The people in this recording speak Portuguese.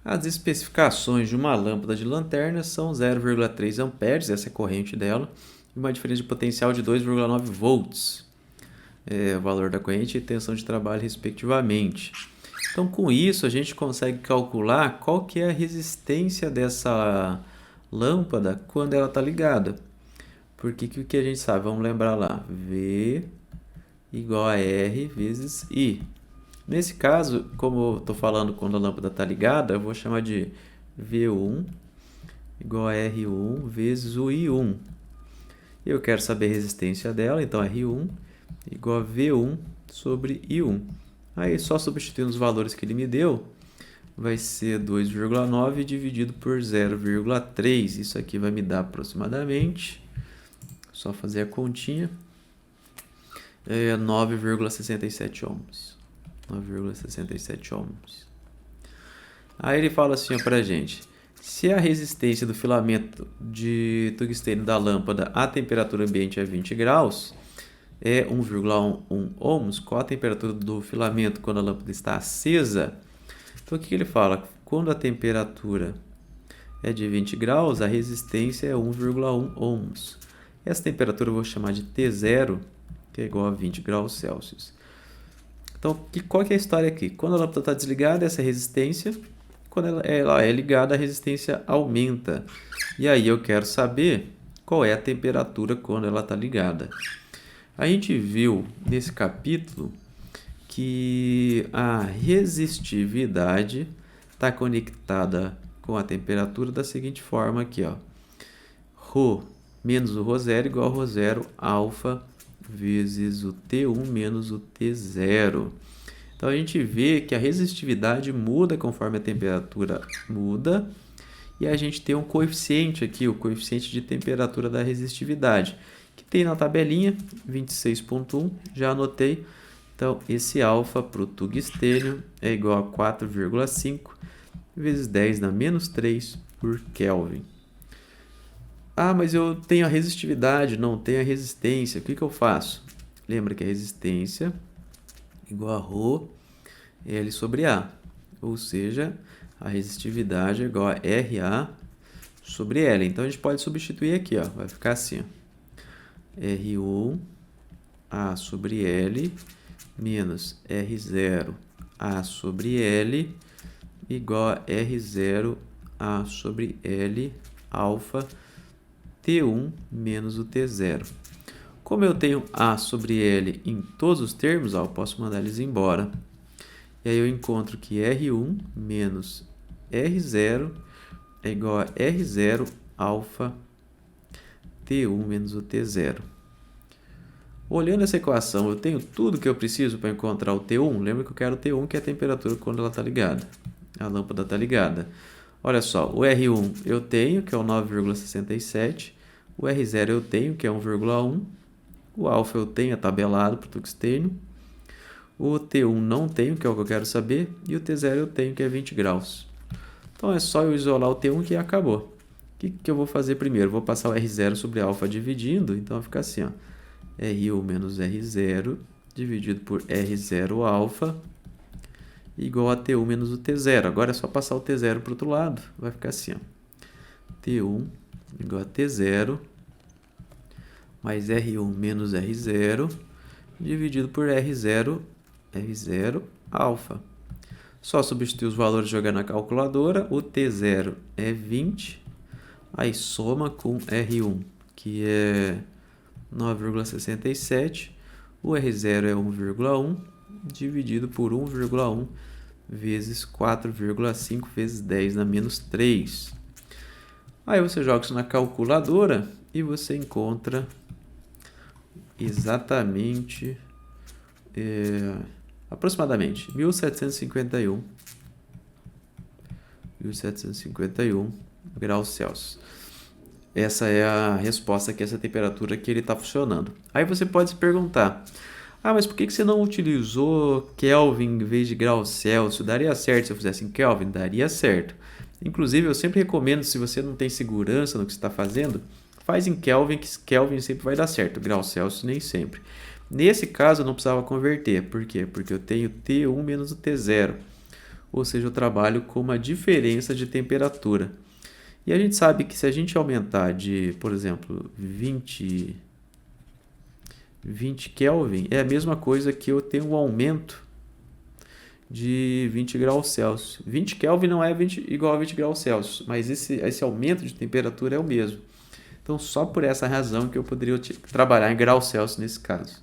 As especificações de uma lâmpada de lanterna são 0,3 amperes, essa é a corrente dela, e uma diferença de potencial de 2,9 volts, o valor da corrente e tensão de trabalho respectivamente. Então, com isso, a gente consegue calcular qual que é a resistência dessa lâmpada quando ela está ligada. Porque o que a gente sabe? Vamos lembrar lá. V igual a R vezes I. Nesse caso, como eu estou falando quando a lâmpada está ligada, eu vou chamar de V1 igual a R1 vezes o I1. Eu quero saber a resistência dela, então R1 igual a V1 sobre I1. Aí, só substituindo os valores que ele me deu, vai ser 2,9 dividido por 0,3. Isso aqui vai me dar aproximadamente, só fazer a continha, 9,67 ohms. 9,67 ohms. Aí ele fala assim para a gente: se a resistência do filamento de tungstênio da lâmpada à temperatura ambiente é 20 graus, é 1,1 ohms, qual a temperatura do filamento quando a lâmpada está acesa? Então, o que ele fala? Quando a temperatura é de 20 graus, a resistência é 1,1 ohms. Essa temperatura eu vou chamar de T0, que é igual a 20 graus Celsius. Então, qual que é a história aqui? Quando a lâmpada está desligada, essa resistência, quando ela é ligada, a resistência aumenta. E aí eu quero saber qual é a temperatura quando ela está ligada. A gente viu nesse capítulo que a resistividade está conectada com a temperatura da seguinte forma aqui, ó. Rho menos o Ρ0 igual a Ρ0 alfa vezes o T1 menos o T0. Então a gente vê que a resistividade muda conforme a temperatura muda, e a gente tem um coeficiente aqui, o coeficiente de temperatura da resistividade, que tem na tabelinha 26,1, já anotei. Então esse alfa para o tungstênio é igual a 4,5 vezes 10 na menos 3 por Kelvin. Ah, mas eu tenho a resistividade, não tenho a resistência. O que eu faço? Lembra que a resistência igual a Rho L sobre A. Ou seja, a resistividade é igual a RA sobre L. Então, a gente pode substituir aqui, ó. Vai ficar assim, ó. R1 A sobre L menos R0 A sobre L igual a R0 A sobre L alfa T1 menos o T0. Como eu tenho A sobre L em todos os termos, eu posso mandar eles embora. E aí eu encontro que R1 menos R0 é igual a R0 alfa T1 menos o T0. Olhando essa equação, eu tenho tudo que eu preciso para encontrar o T1. Lembra que eu quero o T1, que é a temperatura quando ela está ligada. A lâmpada está ligada. Olha só, o R1 eu tenho, que é o 9,67. O R0 eu tenho, que é 1,1. O alfa eu tenho, é tabelado para o tungstênio. O T1 não tenho, que é o que eu quero saber. E o T0 eu tenho, que é 20 graus. Então é só eu isolar o T1 que acabou. O que eu vou fazer primeiro? Vou passar o R0 sobre alfa dividindo. Então vai ficar assim, ó. R1 menos R0 dividido por R0 alfa igual a T1 menos o T0. Agora é só passar o T0 para o outro lado. Vai ficar assim, ó. T1 igual a T0 mais R1 menos R0 dividido por R0 alfa. Só substituir os valores e jogar na calculadora. O T0 é 20. Aí soma com R1, que é 9,67. O R0 é 1,1 dividido por 1,1 vezes 4,5 vezes 10 na menos 3. Aí você joga isso na calculadora e você encontra exatamente, aproximadamente 1751 graus Celsius. Essa é a resposta que essa temperatura que ele está funcionando. Aí você pode se perguntar: ah, mas por que você não utilizou Kelvin em vez de graus Celsius? Daria certo se eu fizesse em Kelvin? Daria certo. Inclusive, eu sempre recomendo, se você não tem segurança no que você está fazendo, faz em Kelvin, que Kelvin sempre vai dar certo. Graus Celsius nem sempre. Nesse caso, eu não precisava converter. Por quê? Porque eu tenho T1 menos o T0. ou seja, eu trabalho com uma diferença de temperatura. E a gente sabe que se a gente aumentar de, por exemplo, 20 Kelvin, é a mesma coisa que eu ter um aumento de 20 graus Celsius. 20 Kelvin não é igual a 20 graus Celsius, mas esse aumento de temperatura é o mesmo. Então, só por essa razão que eu poderia trabalhar em graus Celsius nesse caso.